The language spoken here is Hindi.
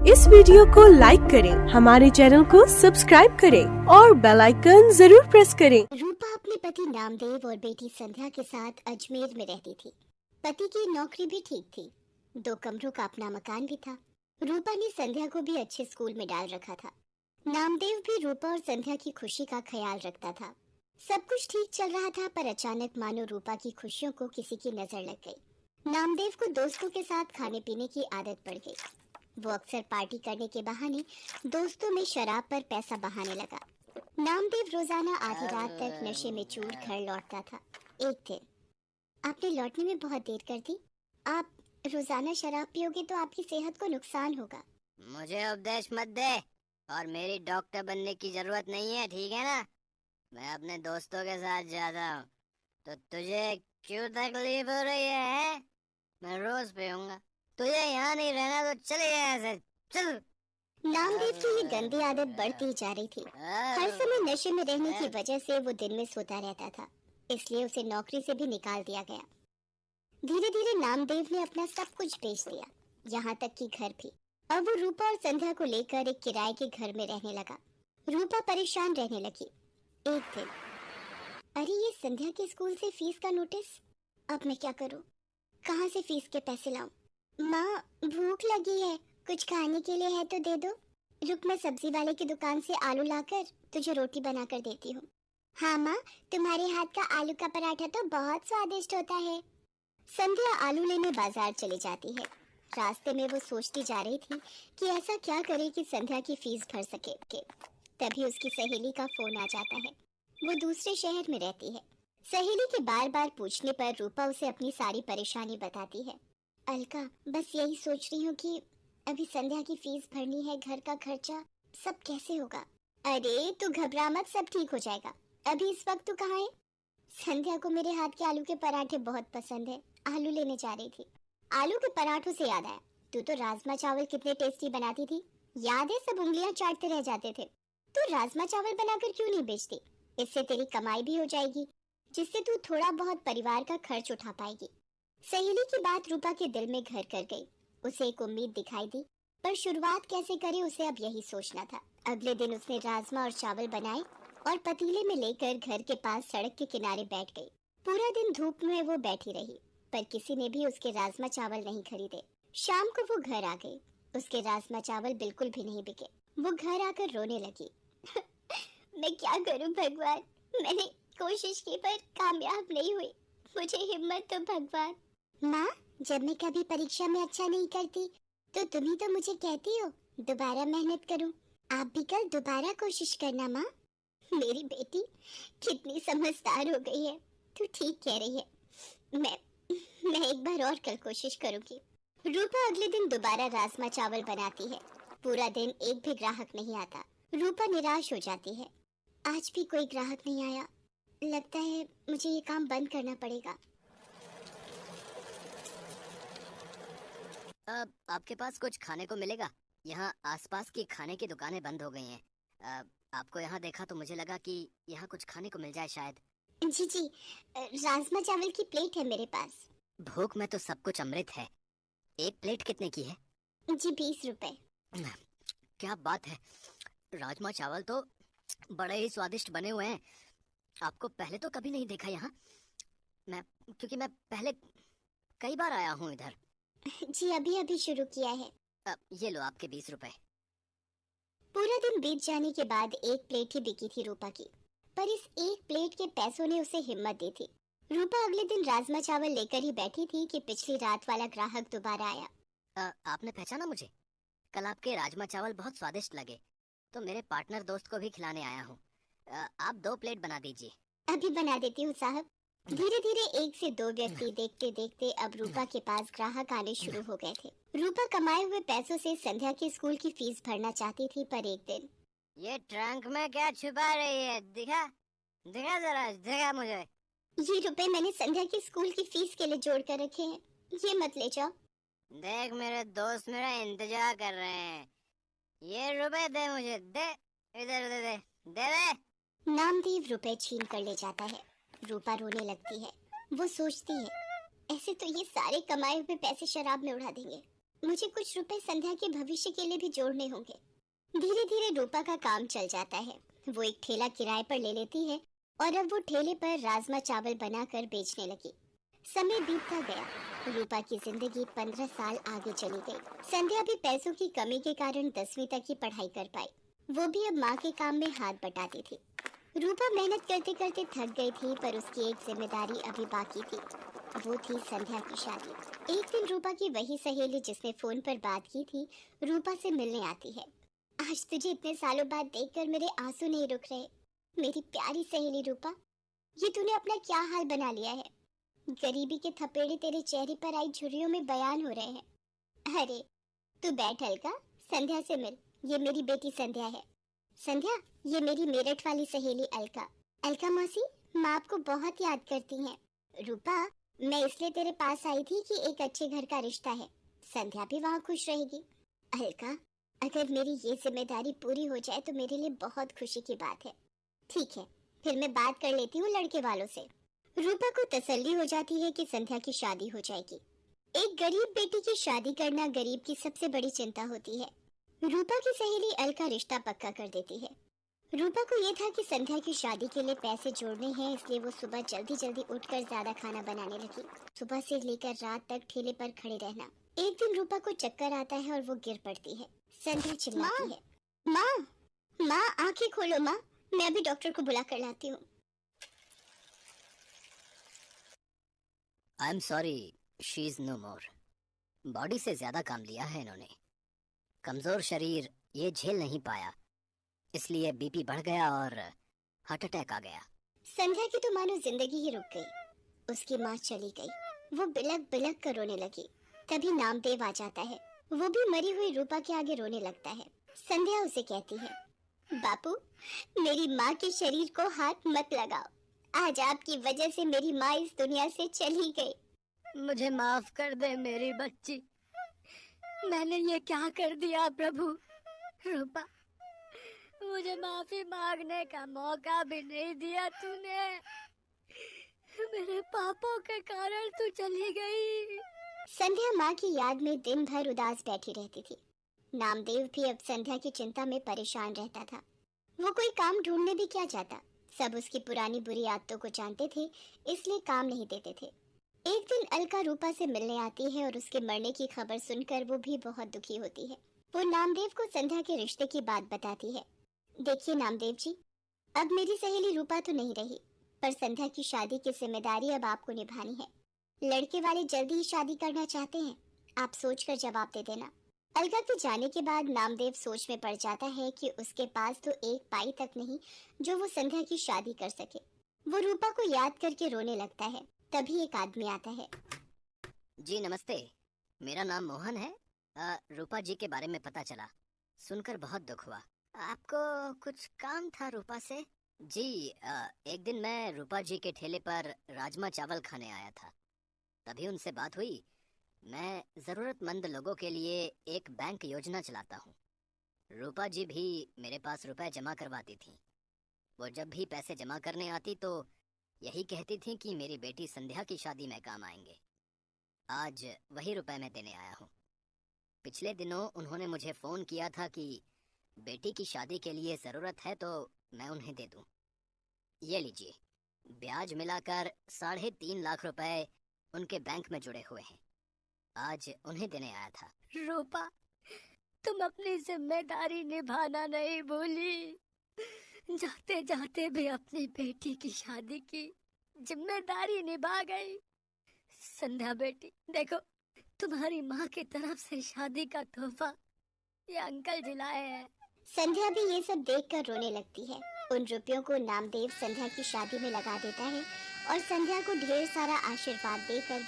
इस वीडियो को लाइक करें, हमारे चैनल को सब्सक्राइब करें और बेल आइकन जरूर प्रेस करें। रूपा अपने पति नामदेव और बेटी संध्या के साथ अजमेर में रहती थी। पति की नौकरी भी ठीक थी, 2 कमरों का अपना मकान भी था। रूपा ने संध्या को भी अच्छे स्कूल में डाल रखा था। नामदेव भी रूपा और संध्या की खुशी का ख्याल रखता था। सब कुछ ठीक चल रहा था, पर अचानक मानो रूपा की खुशियों को किसी की नजर लग गई। नामदेव को दोस्तों के साथ खाने पीने की आदत पड़ गई। वो अक्सर पार्टी करने के बहाने दोस्तों में शराब पर पैसा बहाने लगा। नामदेव रोजाना आधी रात तक नशे में चूर घर लौटता था। एक दिन, आपने लौटने में बहुत देर कर दी। आप रोजाना शराब पियोगे तो आपकी सेहत को नुकसान होगा। मुझे उपदेश मत दे, और मेरी डॉक्टर बनने की जरूरत नहीं है, ठीक है ना? मैं अपने दोस्तों के साथ जाता हूँ, तो तुझे क्यों तकलीफ हो रही है? मैं रोज पीऊंगा। तुझे यहाँ नहीं रहना तो चले यहाँ से, चल। नामदेव की ये गंदी आदत बढ़ती जा रही थी। हर समय नशे में रहने की वजह से वो दिन में सोता रहता था, इसलिए उसे नौकरी से भी निकाल दिया गया। धीरे धीरे नामदेव ने अपना सब कुछ बेच दिया, यहाँ तक कि घर भी। अब वो रूपा और संध्या को लेकर एक किराए के घर में रहने लगा। रूपा परेशान रहने लगी। एक दिन, अरे ये संध्या के स्कूल से फीस का नोटिस। अब मैं क्या करूं? कहाँ से फीस के पैसे लाऊं? माँ, भूख लगी है, कुछ खाने के लिए है तो दे दो। रुक, मैं सब्जी वाले की दुकान से आलू लाकर तुझे रोटी बनाकर देती हूँ। हाँ माँ, तुम्हारे हाथ का आलू का पराठा तो बहुत स्वादिष्ट होता है। संध्या आलू लेने बाजार चली जाती है। रास्ते में वो सोचती जा रही थी कि ऐसा क्या करे कि संध्या की फीस भर सके। तभी उसकी सहेली का फोन आ जाता है। वो दूसरे शहर में रहती है। सहेली के बार बार पूछने पर रूपा उसे अपनी सारी परेशानी बताती है। अलका, बस यही सोच रही हूँ कि अभी संध्या की फीस भरनी है, घर का खर्चा, सब कैसे होगा। अरे तू घबरा मत, सब ठीक हो जाएगा। अभी इस वक्त तू कहाँ है? संध्या को मेरे हाथ के आलू के पराठे बहुत पसंद है, आलू लेने जा रही थी। आलू के पराठों से याद आया, तू तो राजमा चावल कितने टेस्टी बनाती थी, याद है? सब उंगलियां चाटते रह जाते थे। तू राजमा चावल बनाकर क्यों नहीं बेचती? इससे तेरी कमाई भी हो जाएगी, जिससे तू थोड़ा बहुत परिवार का खर्च उठा पाएगी। सहेली की बात रूपा के दिल में घर कर गई। उसे एक उम्मीद दिखाई दी, पर शुरुआत कैसे करे उसे अब यही सोचना था। अगले दिन उसने राजमा और चावल बनाए और पतीले में लेकर घर के पास सड़क के किनारे बैठ गई। पूरा दिन धूप में वो बैठी रही, पर किसी ने भी उसके राजमा चावल नहीं खरीदे। शाम को वो घर आ गई। उसके राजमा चावल बिल्कुल भी नहीं बिके। वो घर आकर रोने लगी। मैं क्या करूं भगवान, मैंने कोशिश की पर कामयाब नहीं हुई, मुझे हिम्मत दो भगवान। माँ, जब मैं कभी परीक्षा में अच्छा नहीं करती तो तुम ही तो मुझे कहती हो दोबारा मेहनत करूं। आप भी कल दोबारा कोशिश करना माँ। मेरी बेटी कितनी समझदार हो गई है, तू ठीक कह रही है। मैं एक बार और कल कोशिश करूंगी। रूपा अगले दिन दोबारा राजमा चावल बनाती है। पूरा दिन एक भी ग्राहक नहीं आता। रूपा निराश हो जाती है। आज भी कोई ग्राहक नहीं आया। लगता है मुझे ये काम बंद करना पड़ेगा। अब आपके पास कुछ खाने को मिलेगा? यहाँ आसपास की खाने की दुकानें बंद हो गई हैं। आपको यहाँ देखा तो मुझे लगा कि यहाँ कुछ खाने को मिल जाए शायद। जी जी, राजमा चावल की प्लेट है मेरे पास। भूख में तो सब कुछ अमृत है। एक प्लेट कितने की है? जी 20 रुपए। क्या बात है, राजमा चावल तो बड़े ही स्वादिष्ट बने हुए हैं। आपको पहले तो कभी नहीं देखा यहाँ, क्योंकि मैं पहले कई बार आया हूँ इधर। जी अभी अभी शुरू किया है। ये लो आपके 20 रुपए। पूरा दिन बीत जाने के बाद एक प्लेट ही बिकी थी रूपा की, पर इस एक प्लेट के पैसों ने उसे हिम्मत दी थी। रूपा अगले दिन राजमा चावल लेकर ही बैठी थी कि पिछली रात वाला ग्राहक दोबारा आया। आपने पहचाना मुझे? कल आपके राजमा चावल बहुत स्वादिष्ट लगे, तो मेरे पार्टनर दोस्त को भी खिलाने आया हूँ। आप 2 प्लेट बना दीजिए। अभी बना देती हूँ साहब। धीरे धीरे 1 से 2 व्यक्ति देखते देखते अब रूपा के पास ग्राहक आने शुरू हो गए थे। रूपा कमाए हुए पैसों से संध्या के स्कूल की फीस भरना चाहती थी, पर एक दिन, ये ट्रंक में क्या छुपा रही है? दिखा दिखा जरा, दिखा मुझे। ये रुपए मैंने संध्या की स्कूल की फीस के लिए जोड़ कर रखे हैं, ये मत ले जाओ। देख, मेरे दोस्त मेरा इंतजार कर रहे हैं। ये रुपए दे मुझे, दे, इधर दे दे, दे दे। नामदेव रुपए छीन कर ले जाता है। रूपा रोने लगती है। वो सोचती है, ऐसे तो ये सारे कमाए हुए पैसे शराब में उड़ा देंगे। मुझे कुछ रुपए संध्या के भविष्य के लिए भी जोड़ने होंगे। धीरे धीरे रूपा का काम चल जाता है। वो एक ठेला किराए पर ले लेती है और अब वो ठेले पर राजमा चावल बनाकर बेचने लगी। समय बीतता गया। रूपा की जिंदगी 15 साल आगे चली गई। संध्या भी पैसों की कमी के कारण 10वीं तक की पढ़ाई कर पाई। वो भी अब माँ के काम में हाथ बटाती थी। रूपा मेहनत करते करते थक गई थी, पर उसकी एक जिम्मेदारी अभी बाकी थी। वो थी संध्या की शादी। एक दिन रूपा की वही सहेली जिसने फोन पर बात की थी, रूपा से मिलने आती है। आज तुझे इतने सालों बाद देखकर मेरे आंसू नहीं रुक रहे। मेरी प्यारी सहेली रूपा, ये तूने अपना क्या हाल बना लिया है। गरीबी के थपेड़े तेरे चेहरे पर आई झुर्रियों में बयान हो रहे हैं। अरे तू बैठ अलका, संध्या से मिल। ये मेरी बेटी संध्या है। संध्या, ये मेरी मेरठ वाली सहेली अलका। अलका मौसी, माँ आपको बहुत याद करती हैं। रूपा, मैं इसलिए तेरे पास आई थी कि एक अच्छे घर का रिश्ता है। संध्या भी वहाँ खुश रहेगी। अलका, अगर मेरी ये जिम्मेदारी पूरी हो जाए तो मेरे लिए बहुत खुशी की बात है। ठीक है, फिर मैं बात कर लेती हूँ लड़के वालों से। रूपा को तसल्ली हो जाती है कि संध्या की शादी हो जाएगी। एक गरीब बेटी की शादी करना गरीब की सबसे बड़ी चिंता होती है। रूपा की सहेली अलका रिश्ता पक्का कर देती है। रूपा को ये था कि संध्या की शादी के लिए पैसे जोड़ने हैं, इसलिए वो सुबह जल्दी जल्दी उठकर ज्यादा खाना बनाने लगी। सुबह से लेकर रात तक ठेले पर खड़े रहना। एक दिन रूपा को चक्कर आता है और वो गिर पड़ती है। संध्या चिल्लाती है, माँ, माँ आंखें खोलो माँ, मैं अभी डॉक्टर को बुला कर लाती हूँ। I am sorry, she is no more. Body से ज्यादा काम लिया है इन्होंने। कमजोर शरीर ये झेल नहीं पाया, इसलिए बीपी बढ़ गया और हार्ट अटैक आ गया। संध्या की तो मानो जिंदगी ही रुक गई। उसकी माँ चली गई। वो बिलक बिलक कर रोने लगी। तभी नामदेव आ जाता है। वो भी मरी हुई रूपा के आगे रोने लगता है। संध्या उसे कहती है, बापू, मेरी माँ के शरीर को हाथ मत लगाओ। आज आपकी वजह से मेरी माँ इस दुनिया से चली गई। मुझे माफ कर दे मेरी बच्ची, मैंने ये क्या कर दिया प्रभु। रूपा, मुझे माफी मांगने का मौका भी नहीं दिया तूने। मेरे पापों के कारण तू चली गई। संध्या माँ की याद में दिन भर उदास बैठी रहती थी। नामदेव भी अब संध्या की चिंता में परेशान रहता था। वो कोई काम ढूंढने भी क्या जाता। सब उसकी पुरानी बुरी आदतों को जानते थे, इसलिए काम नहीं देते थे। एक दिन अलका रूपा से मिलने आती है और उसके मरने की खबर सुनकर वो भी बहुत दुखी होती है। वो नामदेव को संध्या के रिश्ते की बात बताती है। देखिए नामदेव जी, अब मेरी सहेली रूपा तो नहीं रही, पर संध्या की शादी की जिम्मेदारी अब आपको निभानी है। लड़के वाले जल्दी ही शादी करना चाहते हैं, आप सोचकर जवाब दे देना। अलका के जाने के बाद नामदेव सोच में पड़ जाता है कि उसके पास तो एक पाई तक नहीं जो वो संध्या की शादी कर सके। वो रूपा को याद करके रोने लगता है। तभी एक आदमी आता है। जी नमस्ते, मेरा नाम मोहन है। रूपा जी के बारे में पता चला, सुनकर बहुत दुख हुआ। आपको कुछ काम था रूपा से? जी, एक दिन मैं रूपा जी के ठेले पर राजमा चावल खाने आया था, तभी उनसे बात हुई। मैं जरूरतमंद लोगों के लिए एक बैंक योजना चलाता हूँ। रूपा जी भी मेरे पास रुपए जमा करवाती थी। वो जब भी पैसे जमा करने आती तो यही कहती थी कि मेरी बेटी संध्या की शादी में काम आएंगे। आज वही रुपए मैं देने आया हूँ। पिछले दिनों उन्होंने मुझे फोन किया था कि बेटी की शादी के लिए जरूरत है तो मैं उन्हें दे दूं। ये लीजिए, ब्याज मिलाकर 3.5 लाख रुपए उनके बैंक में जुड़े हुए हैं। आज उन्हें देने आया था। रूपा, तुम अपनी जिम्मेदारी निभाना नहीं भूली। जाते जाते भी अपनी बेटी की शादी की जिम्मेदारी निभा गई। संध्या बेटी, देखो, तुम्हारी माँ की तरफ से शादी का तोहफा ये अंकल जी लाए हैं। संध्या भी ये सब देखकर रोने लगती है। उन रुपयों को नामदेव संध्या की शादी में लगा देता है और संध्या को ढेर सारा आशीर्वाद देकर